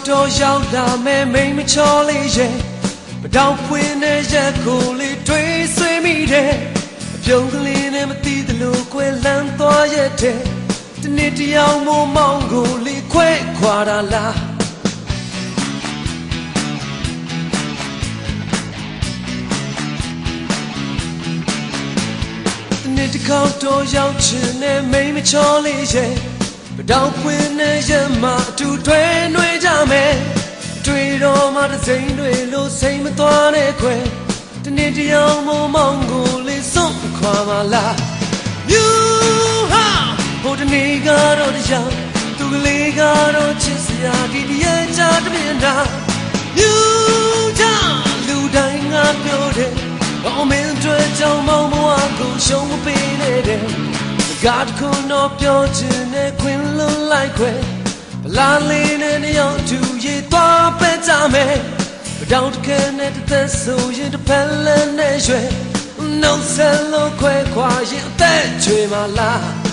တော်ရောက်လာမယ်မိမချောလေးရဲ့မတောင်ပွင့်တဲ့ရက်ကိုလေးတွေးဆွေးမိတယ်အပြုံးကလေးနဲ့မသိသလိုခွဲလန်းသွားရဲ့တဲ့တနေ့တယောက်မို့မောင်းကိုလေးခွဲခွာတာလားတနေ့တစ်ခေါက်တော့ရောက်ချင်တဲ့မိမချောလေးရဲ့မတောင်ပွင့်တဲ့ရက်မှာအတူတွဲနှွေးကြမယ်တွေ့တော့မှတစ်စိမ်တွေလို့စိမ်မသွားနဲ့ခွဲတနေ့တယောက်မို့မောင်းကိုလေးစွန့်ခွာပါလားYou ha ဟိုတနေ့ကတော့တရားသူကလေးကတော့ချစ်စရာဒီတည်းချတပြင်းတာ You ချလူတိုင်းငါပြောတယ်ဘောမင်းတွေ့ကြောင်မောင်းမဝကိုရှုံးမပေးနဲ့တဲ့စကားတစ်ခုတော့ပြောချင်တဲ့ခွင်လုံးလိုက်ခွဲဗလာလေးနဲ့နှစ်ယောက်အတူရေသွားပဲကြမယ်မတောင်တခဲနဲ့တစ်သက်ဆိုရင်တစ်ဖက်လည်းနဲ့ရွှဲနှုတ်ဆက်လို့ခွဲခွာရင်အသက်ချွေမလား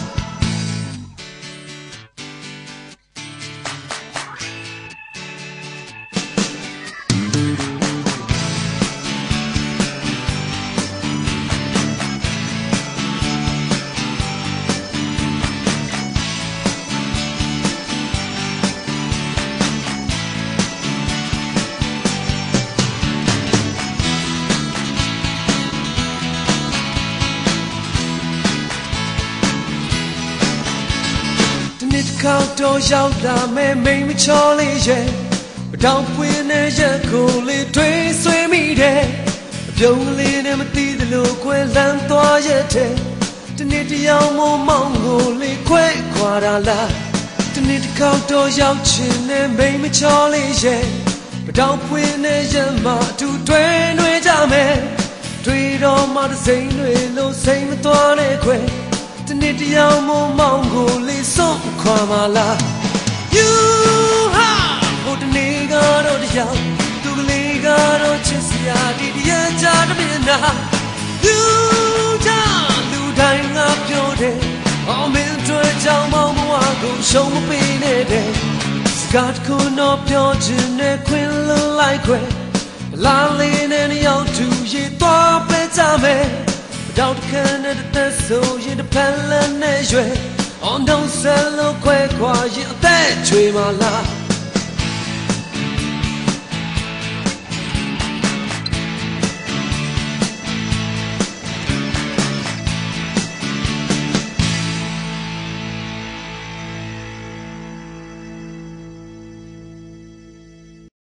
ခေါက်တော့ရောက်လာမယ်မိမချောလေးရဲ့မတောင်ပွင့်တဲ့ရက်ကိုလေးတွေးဆွေးမိတယ်အပြုံးကလေးနဲ့မသိသလိုခွဲလန်းသွားရဲ့တဲ့တနေ့တယောက်မို့မောင်းကိုလေးခွဲခွာတာလားတနေ့တစ်ခေါက်တော့ရောက်ချင်တဲ့မိမချောလေးရဲ့မတောင်ပွင့်တဲ့ရက်မှာအတူတွဲနှွေးကြမယ်တွေ့တော့မှတစ်စိမ်တွေလို့စိမ်မသွားနဲ့ခွဲတနေ့တယောက်မို့မောင်းကိုလေးစွန့်ခွာပါလား You ha ဟိုတနေ့ကတော့တရားသူကလေးကတော့ချစ်စရာဒီတည်းချတပြင်းတာ You ချလူတိုင်းငါပြောတယ်အော်မင်းတွေ့ကြောင်မောင်းမဝကိုရှုံးမပေးနဲ့တဲ့စကားတစ်ခုတော့ပြောချင်တဲ့ခွင်လုံးလိုက်ခွဲလာလေးနဲ့နှစ်ယောက်တူရေသွားပဲကြမယ်တောက်ခံတဲ့သက်ဆိုရင်တစ်ဖက်လည်းနဲ့ရွှဲ On don't sell no quick ခွာရင်အသက်ချွေမလား